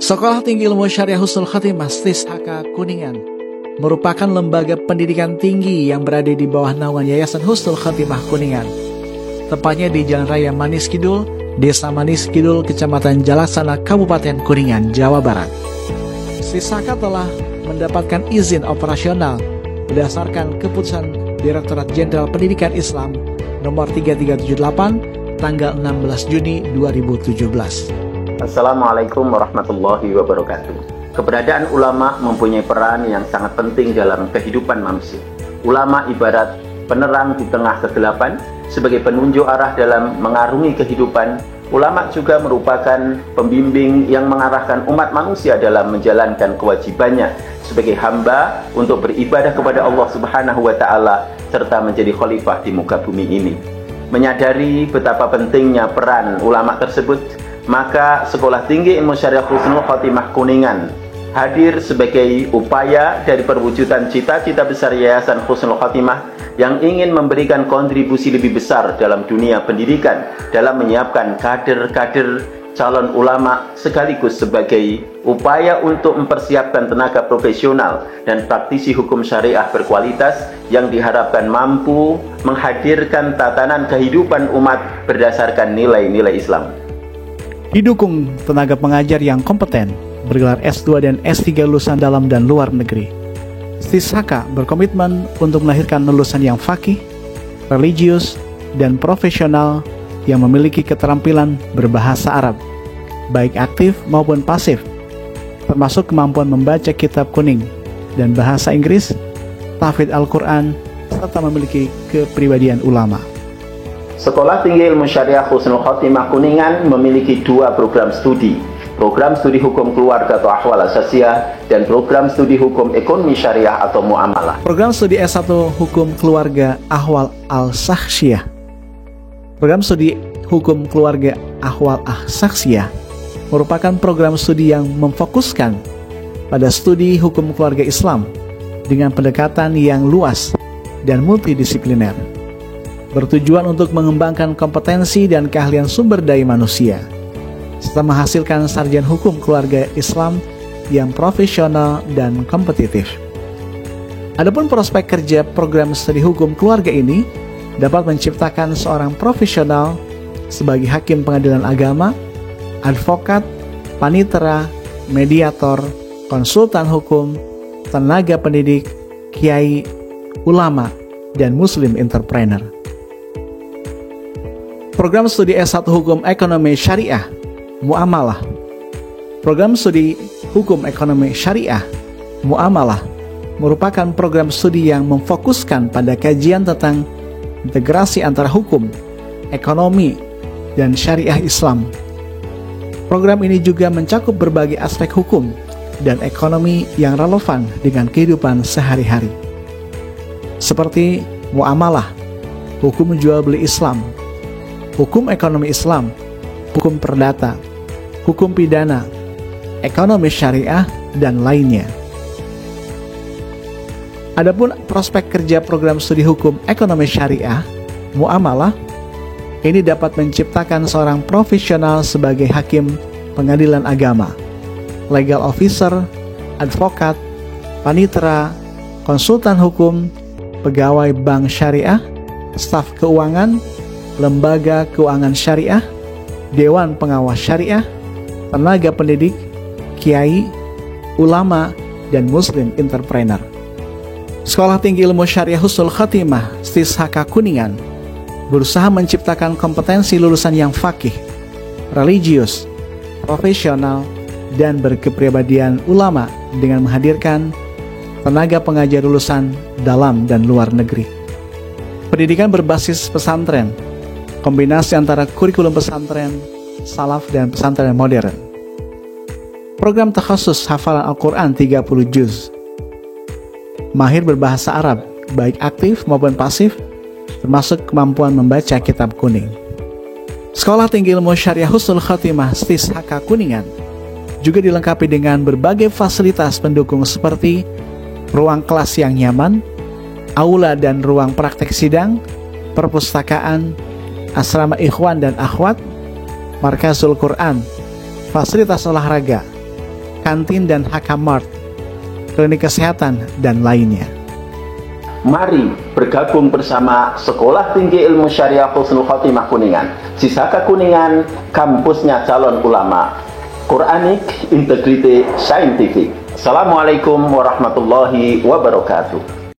Sekolah Tinggi Ilmu Syariah Husnul Khatimah STIS-HK Kuningan merupakan lembaga pendidikan tinggi yang berada di bawah naungan Yayasan Husnul Khatimah Kuningan. Tepatnya di Jalan Raya Manis Kidul, Desa Manis Kidul, Kecamatan Jalaksana, Kabupaten Kuningan, Jawa Barat. STIS-HK telah mendapatkan izin operasional berdasarkan keputusan Direktorat Jenderal Pendidikan Islam nomor 3378 tanggal 16 Juni 2017. Assalamualaikum warahmatullahi wabarakatuh. Keberadaan ulama mempunyai peran yang sangat penting dalam kehidupan manusia. Ulama ibarat penerang di tengah kegelapan, sebagai penunjuk arah dalam mengarungi kehidupan. Ulama juga merupakan pembimbing yang mengarahkan umat manusia dalam menjalankan kewajibannya sebagai hamba untuk beribadah kepada Allah Subhanahu wa Ta'ala serta menjadi khalifah di muka bumi ini. Menyadari betapa pentingnya peran ulama tersebut, maka Sekolah Tinggi Ilmu Syariah Husnul Khatimah Kuningan hadir sebagai upaya dari perwujudan cita-cita besar Yayasan Husnul Khatimah yang ingin memberikan kontribusi lebih besar dalam dunia pendidikan dalam menyiapkan kader-kader calon ulama sekaligus sebagai upaya untuk mempersiapkan tenaga profesional dan praktisi hukum syariah berkualitas yang diharapkan mampu menghadirkan tatanan kehidupan umat berdasarkan nilai-nilai Islam. Didukung tenaga pengajar yang kompeten, bergelar S2 dan S3 lulusan dalam dan luar negeri. STIS-HK berkomitmen untuk melahirkan lulusan yang faqih, religius, dan profesional yang memiliki keterampilan berbahasa Arab, baik aktif maupun pasif, termasuk kemampuan membaca kitab kuning dan bahasa Inggris, tahfidz Al-Quran, serta memiliki kepribadian ulama. Sekolah Tinggi Ilmu Syariah Husnul Khatimah Kuningan memiliki dua program studi Hukum Keluarga atau Ahwal Asasiyah dan program studi Hukum Ekonomi Syariah atau Muamalah. Program studi S1 Hukum Keluarga Ahwal Al-Saksiyah. Program studi Hukum Keluarga Ahwal Al-Saksiyah merupakan program studi yang memfokuskan pada studi hukum keluarga Islam dengan pendekatan yang luas dan multidisipliner, bertujuan untuk mengembangkan kompetensi dan keahlian sumber daya manusia, serta menghasilkan sarjana hukum keluarga Islam yang profesional dan kompetitif. Adapun prospek kerja program studi hukum keluarga ini dapat menciptakan seorang profesional sebagai hakim pengadilan agama, advokat, panitera, mediator, konsultan hukum, tenaga pendidik, kiai, ulama, dan muslim entrepreneur. Program studi S1 Hukum Ekonomi Syariah Muamalah. Program studi Hukum Ekonomi Syariah Muamalah merupakan program studi yang memfokuskan pada kajian tentang integrasi antara hukum, ekonomi, dan syariah Islam. Program ini juga mencakup berbagai aspek hukum dan ekonomi yang relevan dengan kehidupan sehari-hari, seperti muamalah, hukum jual beli Islam, hukum ekonomi Islam, hukum perdata, hukum pidana, ekonomi syariah, dan lainnya. Adapun prospek kerja program studi hukum ekonomi syariah, muamalah, ini dapat menciptakan seorang profesional sebagai hakim pengadilan agama, legal officer, advokat, panitera, konsultan hukum, pegawai bank syariah, staf keuangan, lembaga keuangan syariah, dewan pengawas syariah, tenaga pendidik, kiai, ulama, dan muslim entrepreneur. Sekolah Tinggi Ilmu Syariah Husnul Khatimah STIS-HK Kuningan berusaha menciptakan kompetensi lulusan yang faqih, religius, profesional, dan berkepribadian ulama dengan menghadirkan tenaga pengajar lulusan dalam dan luar negeri. Pendidikan berbasis pesantren, kombinasi antara kurikulum pesantren, salaf, dan pesantren modern. Program takhasus hafalan Al-Quran 30 juz. Mahir berbahasa Arab, baik aktif maupun pasif, termasuk kemampuan membaca kitab kuning. Sekolah Tinggi Ilmu Syariah Husnul Khatimah STIS-HK Kuningan juga dilengkapi dengan berbagai fasilitas pendukung seperti ruang kelas yang nyaman, aula dan ruang praktek sidang, perpustakaan, asrama ikhwan dan akhwat, markazul Quran, fasilitas olahraga, kantin dan Hakamart, klinik kesehatan, dan lainnya. Mari bergabung bersama Sekolah Tinggi Ilmu Syariah Husnul Khotimah Kuningan, Sisaka Kuningan, kampusnya calon ulama, Quranic Integrity Scientific. Assalamualaikum warahmatullahi wabarakatuh.